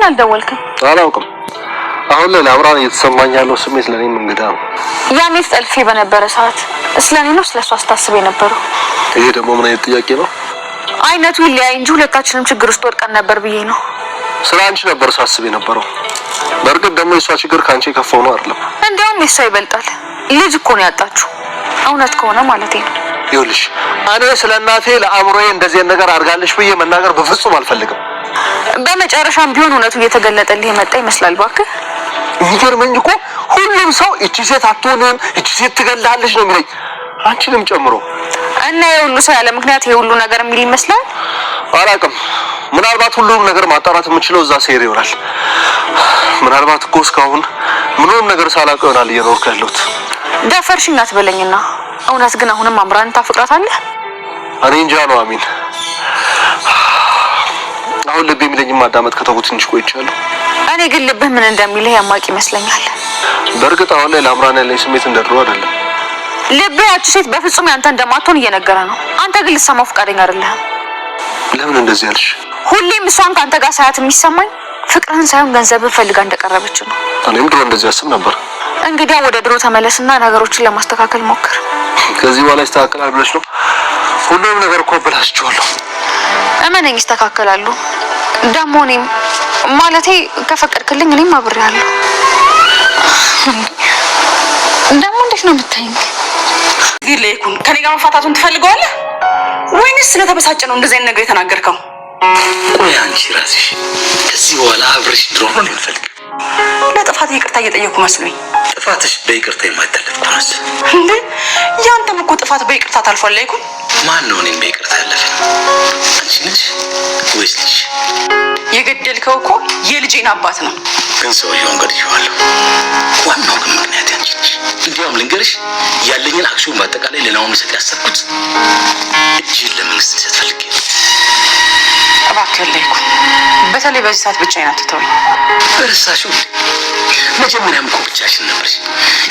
አልደወልክም? አላውቅም። አሁን ላይ ለአብራን እየተሰማኝ ያለው ስሜት ለኔም እንግዳ ነው። ያኔ ጠልፌ በነበረ ሰዓት ስለኔ ነው ስለሷ አስታስብ የነበረው። ይሄ ደግሞ ምን አይነት ጥያቄ ነው? አይነቱ ይለያይ እንጂ ሁለታችንም ችግር ውስጥ ወድቀን ነበር ብዬ ነው። ስለ አንቺ ነበር ሳስብ የነበረው። በእርግጥ ደግሞ የሷ ችግር ካንቺ ከፋው ነው አይደለም? እንዴውም የሷ ይበልጣል። ልጅ እኮ ነው ያጣችሁ። እውነት ከሆነ ማለት ነው። ይኸውልሽ እኔ ስለ እናቴ ለአእምሮዬ እንደዚህ ነገር አድርጋለሽ ብዬ መናገር በፍጹም አልፈልግም። በመጨረሻም ቢሆን እውነቱ እየተገለጠልህ የመጣ ይመስላል። ባክህ የሚገርመኝ እኮ ሁሉም ሰው እቺ ሴት አትሆንም፣ እቺ ሴት ትገላለች ነው የሚለኝ፣ አንቺንም ጨምሮ። እና የሁሉ ሰው ያለ ምክንያት የሁሉ ነገር የሚል ይመስላል። አላውቅም። ምናልባት ሁሉም ነገር ማጣራት የምችለው እዛ ሴር ይሆናል። ምናልባት እኮ እስካሁን ምንም ነገር ሳላውቅ ይሆናል እየኖርኩ ያለሁት። ደፈርሽኝ አትበለኝና እውነት ግን አሁንም አምራን ታፈቅራታለህ? እኔ እንጃ ነው አሚን። አሁን ልብ የሚለኝም ማዳመጥ ከተውኩት ትንሽ ቆይቻለሁ። እኔ ግን ልብህ ምን እንደሚልህ ያማቅ ይመስለኛል። በእርግጥ አሁን ላይ ለአምራን ያለኝ ስሜት እንደድሮ አይደለም። ልብህ ያቺ ሴት በፍጹም ያንተ እንደማትሆን እየነገረ ነው። አንተ ግን ልትሰማው ፈቃደኛ አይደለህም። ለምን እንደዚህ ያልሽ? ሁሌም እሷን ከአንተ ጋር ሳያት የሚሰማኝ ፍቅርህን ሳይሆን ገንዘብን ፈልጋ እንደቀረበች ነው። እኔም ድሮ እንደዚህ አስብ ነበር። እንግዲህ ወደ ድሮ ተመለስና ነገሮችን ለማስተካከል ሞክር። ከዚህ በኋላ ይስተካከላል ብለሽ ነው? ሁሉም ነገር እኮ አበላሽቼዋለሁ። እመነኝ ይስተካከላሉ። ደግሞ እኔም ማለቴ ከፈቀድክልኝ እኔም አብሬያለሁ። ደግሞ እንዴት ነው የምታይኝ? ይለይኩን ከኔ ጋር መፋታቱን ትፈልገዋለህ ወይንስ ስለተበሳጨ ነው እንደዚህ አይነት ነገር የተናገርከው? ቆይ አንቺ ራስሽ ከዚህ በኋላ አብረሽ ድሮ ነው የምፈልገው። ለጥፋት ይቅርታ እየጠየኩ መስሎኝ። ጥፋትሽ በይቅርታ የማይታለፍ ከሆነስ እንዴ? ያንተም እኮ ጥፋት በይቅርታ ታልፏል። ለይኩን ማን ነው እኔን በይቅርታ ያለፈኝ? አንቺ ነሽ ወይስ ልጅ? የገደልከው እኮ የልጄን አባት ነው። ግን ሰውየውን ገድዬዋለሁ። ዋናው ግን ምክንያት አንቺ ነሽ። እንዲያውም ልንገርሽ ያለኝን አክሲዮን በአጠቃላይ ለናው መስጠት ያሰብኩት እጅን ለመንግስት ልሰጥ ፈልጌ። እባክህ ለይኩን በተለይ በዚህ ሰዓት ብቻዬን አትተውኝ። እርሳሽው መጀመሪያም እኮ ብቻሽን ነበርሽ።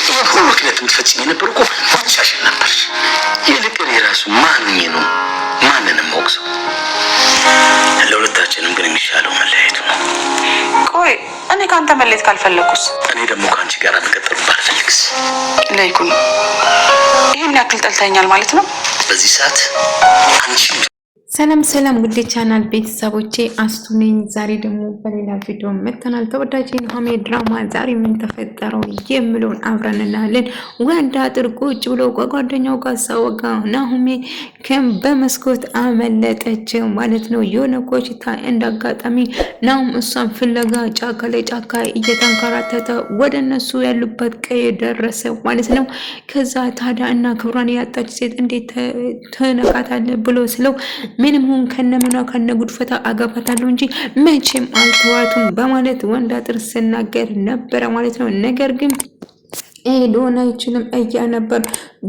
ይሄን ሁሉ ምክንያት የምትፈጽሚ የነበረው እኮ ብቻሽን ነበርሽ። ይልቅ የራሱ ማንኝ ነው ማንንም ወቅሰው። ለሁለታችንም ግን የሚሻለው መለያየቱ ነው። ቆይ እኔ ካንተ መለየት ካልፈለኩስ? እኔ ደግሞ ካንቺ ጋር መቀጠሉ ባልፈልግስ? ለይኩን ይሄን ያክል ጠልተኛል ማለት ነው? በዚህ ሰዓት አንቺ ሰላም ውድ ቻናል ቤተሰቦቼ አስቱ ነኝ። ዛሬ ደግሞ በሌላ ቪዲዮ መተናል። ተወዳጅ ኑሃሜ ድራማ ዛሬ ምን ተፈጠረው የሚለውን አብረን እናያለን። ወንድ አጥር ቁጭ ብሎ ከጓደኛው ጋር ሳወጋ ኑሃሜ በመስኮት አመለጠች ማለት ነው። የሆነ ኮሽታ እንዳጋጣሚ ናሁም እሷን ፍለጋ ጫካ ለጫካ እየተንከራተተ ወደ እነሱ ያሉበት ቀይ ደረሰ ማለት ነው። ከዛ ታዲያ እና ክብሯን ያጣች ሴት እንዴት ተነካታለ ብሎ ስለው ምንም ሆን ከነምኗ ከነጉድፈታ አጋፋታለሁ እንጂ መቼም አልተዋቱም በማለት ወንድ አጥር ሲናገር ነበረ ማለት ነው። ነገር ግን ሊሆን አይችልም እያ ነበር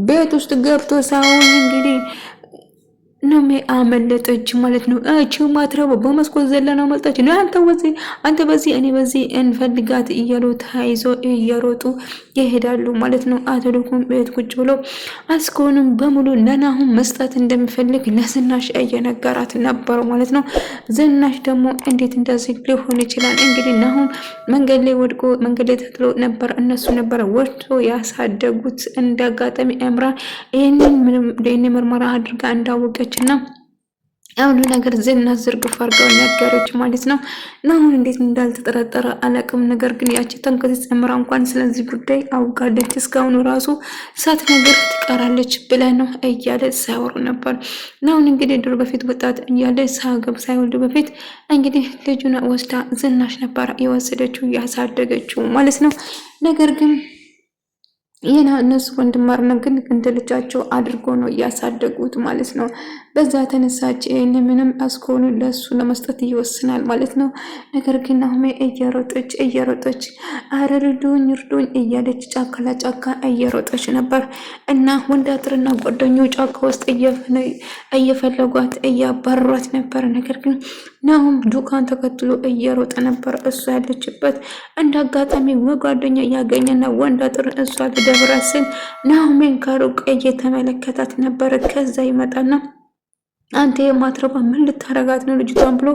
ቤት ውስጥ ገብቶ ሳይሆን እንግዲህ ኑሃሜ አመለጠች ማለት ነው። ማትረባ በመስኮት ዘለና መጣች ነው። አንተ በዚህ እኔ በዚህ እንፈልጋት እያሉ ተያይዞ እየሮጡ ይሄዳሉ ማለት ነው። አቶ ልኩም ቤት ቁጭ ብሎ አስኮንም በሙሉ ለናሁም መስጠት እንደሚፈልግ ለዝናሽ እየነገራት ነበር ማለት ነው። ዝናሽ ደግሞ እንዴት እንደዚህ ሊሆን ይችላል? እንግዲህ ናሁም መንገድ ላይ ወድቆ መንገድ ላይ ተጥሎ ነበር። እነሱ ነበር ወጥቶ ያሳደጉት። እንዳጋጣሚ አምራን ይሄንን ምርመራ አድርጋ እንዳወቀች እና አሁን ነገር ዝና ዝርግፍ አድርገው ነገረች ማለት ነው። አሁን እንዴት እንዳልተጠረጠረ አላቅም። ነገር ግን ያቺ ተንከሲስ አምራ እንኳን ስለዚህ ጉዳይ አውቃለች። እስካሁን ራሱ ሳትነግር ትቀራለች ብለህ ነው እያለ ሳይወሩ ነበር። አሁን እንግዲህ ድሮ በፊት ወጣት እያለ ሳይወልድ በፊት እንግዲህ ልጁን ወስዳ ዝናሽ ነበር የወሰደችው ያሳደገችው ማለት ነው። ነገር ግን ይሄን እነሱ ወንድማርና ግን እንደ ልጃቸው አድርጎ ነው ያሳደጉት ማለት ነው። በዛ ተነሳች ምንም አስኮኑ ለሱ ለመስጠት ይወስናል ማለት ነው። ነገር ግን ኑሃሜ እየሮጠች አረ እርዱኝ እያለች ጫካ ለጫካ እየሮጠች ነበር እና ወንድ አጥርና ጓደኛው ጫካ ውስጥ እየፈለጓት እያባረሯት ነበር። ነገር ግን ናሁም ዱካን ተከትሎ እየሮጠ ነበር እሷ ያለችበት። እንደ አጋጣሚ ጓደኛ ያገኘና ወንድ አጥር እሷ ለደብራስን ኑሃሜን ከሩቅ እየተመለከታት ነበር። ከዛ ይመጣና አንተ የማትረባ ምን ልታረጋት ነው ልጅቷን ብሎ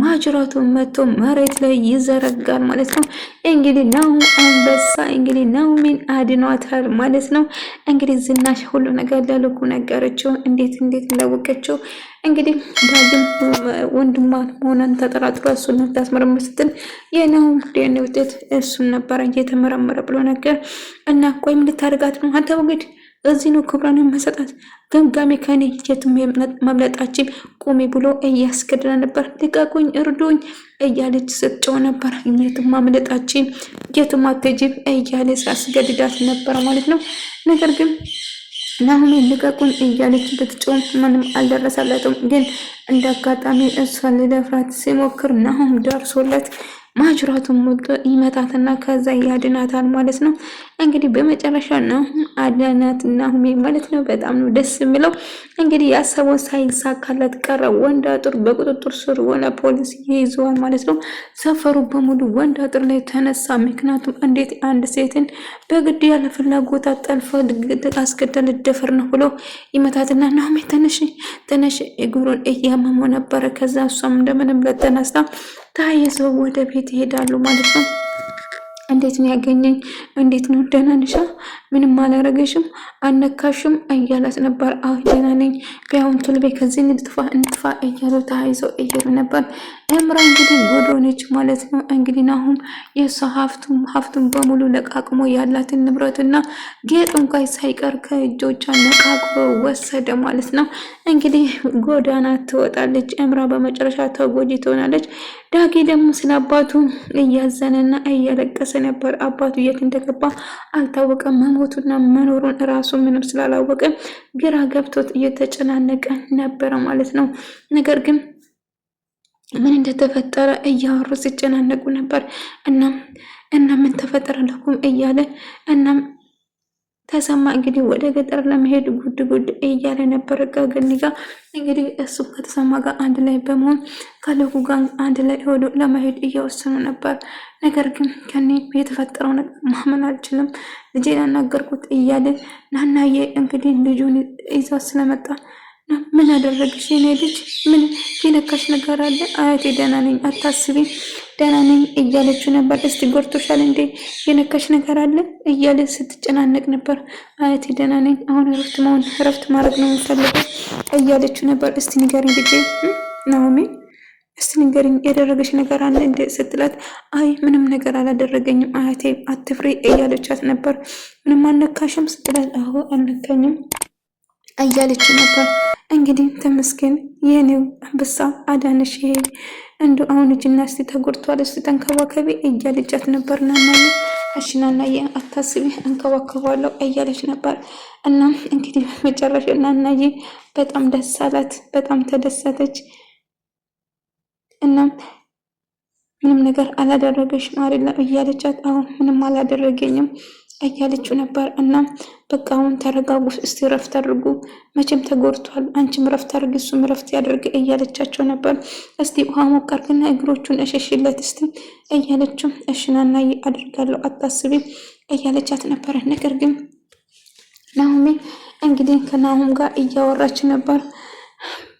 ማጅራቱን መቶ መሬት ላይ ይዘረጋል ማለት ነው። እንግዲህ ናሁ አንበሳ እንግዲህ ናሁሚን አድኗታል ማለት ነው። እንግዲህ ዝናሽ ሁሉ ነገር ለልኩ ነገረችው፣ እንዴት እንዳወቀችው እንግዲህ ዳግም ወንድሟ መሆኗን ተጠራጥሮ እሱን ታስመረምር ስትል የናሁም ዲኤንኤ ውጤት እሱን ነበረ እየተመረመረ ብሎ ነገር እና ቆይ ምን ልታረጋት ነው አንተ ወግድ እዚህ ነው ክብራን መሰጣት ገምጋሚ ከኔ የትም መምለጣችን ቁሚ ብሎ እያስገድዳ ነበር። ልቀቁኝ እርዱኝ እያለች ስትጮህ ነበር። የትም ማምለጣችን የትም አትሄጂም እያለ ሲያስገድዳት ነበር ማለት ነው። ነገር ግን ናሁሜ ልቀቁኝ እያለች ብትጮህ ምንም አልደረሰላትም። ግን እንዳጋጣሚ እሷን ሊደፍራት ሲሞክር ናሁም ደርሶለት ማጅራቱን ሞልቶ ይመታትና ከዛ ያድናታል ማለት ነው። እንግዲህ በመጨረሻ ነው አድናት ናሁሜ ማለት ነው። በጣም ነው ደስ የሚለው። እንግዲህ ያሰበው ሳይሳካለት ቀረ። ወንድ አጥር በቁጥጥር ስር ሆነ፣ ፖሊስ ይይዘዋል ማለት ነው። ሰፈሩ በሙሉ ወንድ አጥር ላይ ተነሳ። ምክንያቱም እንዴት አንድ ሴትን በግድ ያለ ፍላጎት ጠልፎ አስገድዶ ልደፈር ነው ብሎ ይመታትና ናሁሜ ተነሽ እግሩን እያመመው ነበረ። ከዛ እሷም እንደምንም ለተነሳ ታይዘው ወደ ቤት ይሄዳሉ ማለት ነው። እንዴት ነው ያገኘኝ? እንዴት ነው ደህና ነሽ? ምንም አላረገሽም? አነካሽም እያላት ነበር። አዎ ደህና ነኝ፣ ቢያውን ቶሎ በይ ከዚህ እንጥፋ እያሉ ተያይዘው እየሄዱ ነበር። እምራ እንግዲህ ጎዶነች ማለት ነው። እንግዲህ ናሁም የእሷ ሀብቱን በሙሉ ለቃቅሞ ያላትን ንብረትና ጌጥ እንኳን ሳይቀር ከእጆቿ ነቃቅሎ ወሰደ ማለት ነው። እንግዲህ ጎዳና ትወጣለች። እምራ በመጨረሻ ተጎጂ ትሆናለች። ዳጊ ደግሞ ስለ አባቱ እያዘነና እያለቀሰ ነበር። አባቱ የት እንደገባ አልታወቀም። መሞቱና መኖሩን እራሱ ምንም ስላላወቀ ግራ ገብቶት እየተጨናነቀ ነበረ ማለት ነው። ነገር ግን ምን እንደተፈጠረ እያወሩ ሲጨናነቁ ነበር። እና ምን ተፈጠረ ለኩም እያለ እናም ተሰማ እንግዲህ ወደ ገጠር ለመሄድ ጉድ እያለ ነበር። ከገኒ ጋር እንግዲህ እሱ ከተሰማ ጋር አንድ ላይ በመሆን ከለኩ ጋር አንድ ላይ ሆዶ ለመሄድ እየወሰኑ ነበር። ነገር ግን ከኔ የተፈጠረው ነገር ማመን አልችልም፣ ልጄን አናገርኩት እያለ ናናዬ እንግዲህ ልጁን ይዛ ስለመጣ ምን አደረግሽ የኔ ልጅ? ምን የነካሽ ነገር አለ? አያቴ ደህና ነኝ አታስቢ ደህና ነኝ እያለችው ነበር። እስቲ ጎርቶሻል እንዴ? የነካሽ ነገር አለ እያለ ስትጨናነቅ ነበር። አያቴ ደህና ነኝ፣ አሁን እረፍት ማድረግ ነው የምፈልገው እያለችው ነበር። እስቲ ንገሪኝ ልጄ ናሆሜ፣ እስቲ ንገሪኝ ያደረገሽ ነገር አለ እንዴ ስትላት፣ አይ ምንም ነገር አላደረገኝም አያቴ አትፍሪ እያለቻት ነበር። ምንም አልነካሽም ስትላት፣ አዎ አልነካኝም እያለችው ነበር። እንግዲህ ተመስገን የኔው አንበሳ አዳነሽ፣ ይሄ እንደው አሁን እጅና እስቲ ተጎድቷል፣ እስቲ ተንከባከቢ እያለቻት ነበር። ናናዬ እሺ ናናዬ አታስቢ እንከባከባለሁ እያለች ነበር። እና እንግዲህ መጨረሻ ናናዬ በጣም ደስ አላት፣ በጣም ተደሰተች። እና ምንም ነገር አላደረገሽም አይደል እያለቻት፣ አሁን ምንም አላደረገኝም እያለችው ነበር። እና በቃ አሁን ተረጋጉ፣ እስቲ ረፍት አድርጉ፣ መቼም ተጎድቷል፣ አንቺም ረፍት አድርጊ፣ እሱም ረፍት ያድርግ እያለቻቸው ነበር። እስቲ ውሃ ሞቅ አድርግና እግሮቹን እሸሽለት እስቲ እያለችው፣ እሺ ናናዬ አድርጋለሁ አታስቢ እያለቻት ነበረ። ነገር ግን ናሆሜ እንግዲህ ከናሆም ጋር እያወራች ነበር።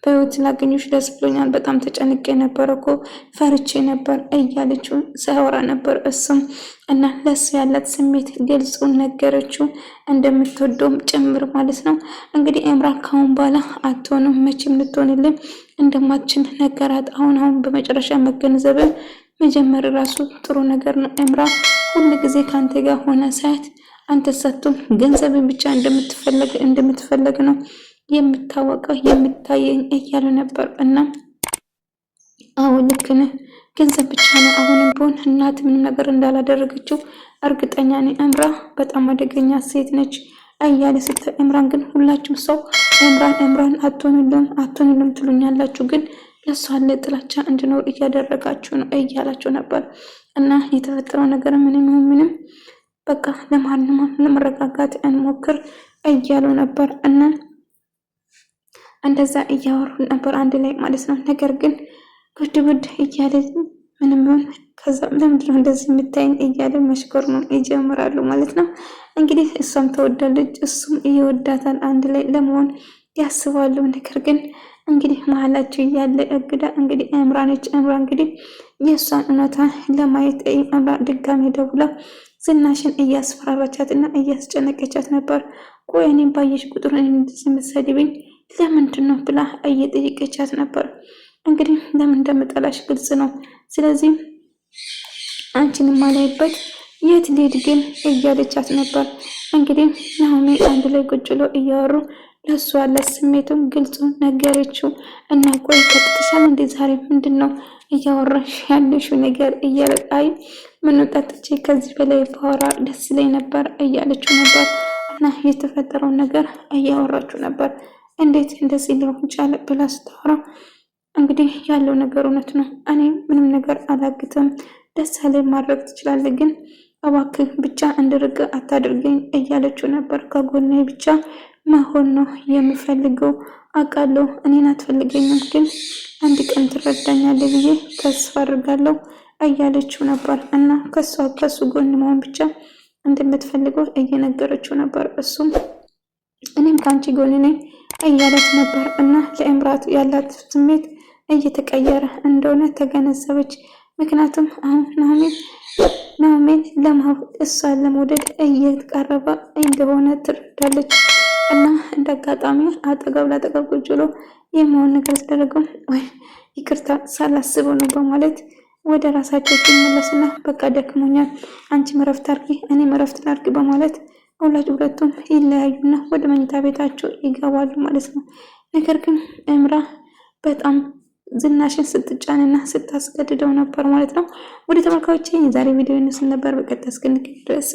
በህይወት ላገኘሽ ደስ ብሎኛል፣ በጣም ተጨንቄ ነበር እኮ ፈርቼ ነበር እያለችው ሳወራ ነበር እሱም። እና ለሱ ያላት ስሜት ገልጹን ነገረችው፣ እንደምትወደውም ጭምር ማለት ነው። እንግዲህ ኤምራ ካሁን በኋላ አትሆንም፣ መቼም ልትሆንልን እንደማትችል ነገራት። አሁን በመጨረሻ መገንዘብ መጀመር ራሱ ጥሩ ነገር ነው። ኤምራ ሁሉ ጊዜ ከአንተ ጋር ሆነ ሳያት አንተ ሳትሆን ገንዘብን ብቻ እንደምትፈለግ ነው የምታወቀው የምታየኝ እያለ ነበር። እና አሁን ልክ ነህ፣ ገንዘብ ብቻ ነው አሁንም ቢሆን እናት ምንም ነገር እንዳላደረገችው እርግጠኛ ነኝ። እምራ በጣም አደገኛ ሴት ነች እያለ ስትል፣ እምራን ግን ሁላችሁም ሰው እምራን አትሆንልም ትሉኛላችሁ፣ ግን ለሷ አለ ጥላቻ እንድኖር እያደረጋችሁ ነው እያላችሁ ነበር። እና የተፈጠረው ነገር ምንም በቃ ለመረጋጋት እንሞክር እያሉ ነበር። እና እንደዛ እያወሩ ነበር አንድ ላይ ማለት ነው። ነገር ግን ጉድ እያለ ምንም ቢሆን ከዛ ለምንድነው እንደዚህ የምታይኝ እያለ መሽኮርመም ይጀምራሉ ማለት ነው። እንግዲህ እሷም ተወዳለች፣ እሱም እየወዳታል፣ አንድ ላይ ለመሆን ያስባሉ። ነገር ግን እንግዲህ መሀላቸው ያለ እግዳ እንግዲህ እምራነች። እምራ እንግዲህ የእሷን እውነታ ለማየት እምራ ድጋሜ ደውላ ዝናሽን እያስፈራራቻትና እያስጨነቀቻት ነበር። ቆይ እኔም ባየሽ ቁጥር እንደዚህ የምትሰድብኝ ለምንድን ነው ብላ እየጠየቀቻት ነበር። እንግዲህ ለምን እንደምጠላሽ ግልጽ ነው። ስለዚህ አንቺን ማላይበት የት ልሄድ ግን እያለቻት ነበር። እንግዲህ ናሆሜ አንድ ላይ ቁጭ ብለው እያወሩ ለሷ ለስሜቱን ግልጹ ነገረችው። እና ቆይ ከጥተሻል እንዴ ዛሬ ምንድን ነው እያወራሽ ያለሽው ነገር እያለቃይ ምን ወጣጥቼ ከዚህ በላይ ባወራ ደስ ይለኝ ነበር እያለችው ነበር። እና የተፈጠረውን ነገር እያወራችሁ ነበር። እንዴት እንደዚህ ሊሆን ቻለ ብላ ስታወራ እንግዲህ ያለው ነገር እውነት ነው። እኔ ምንም ነገር አላግጥም፣ ደስ ያለኝ ማድረግ ትችላለህ፣ ግን እባክህ ብቻ እንድርቅ አታድርገኝ እያለችው ነበር። ከጎኔ ብቻ መሆን ነው የምፈልገው፣ አውቃለሁ እኔን አትፈልገኝም፣ ግን አንድ ቀን ትረዳኛለህ ብዬ ተስፋ አድርጋለሁ እያለችው ነበር። እና ከሱ ጎን መሆን ብቻ እንደምትፈልገው እየነገረችው ነበር። እሱም እኔም ከአንቺ ጎን ነኝ እያለት ነበር። እና ለእምራት ያላት ስሜት እየተቀየረ እንደሆነ ተገነዘበች። ምክንያቱም አሁን ናሆሜን እሷን ለመውደድ እየተቃረበ እንደሆነ ትረዳለች። እና እንደ አጋጣሚ አጠገብ ላጠገብ ቁጭ ብሎ የመሆን ነገር ተደረገው ወይ ይቅርታ ሳላስበው ነው በማለት ወደ ራሳቸው ሲመለሱና በቃ ደክሞኛል፣ አንቺ መረፍት አድርጊ እኔ መረፍት ላድርግ በማለት ሁለቱም ይለያዩና ወደ መኝታ ቤታቸው ይገባሉ ማለት ነው። ነገር ግን እምራ በጣም ዝናሽን ስትጫንና ስታስገድደው ነበር ማለት ነው። ወደ ተመልካቾቼ የዛሬ ቪዲዮ ይመስል ነበር። በቀጣይ እስክንገናኝ ድረስ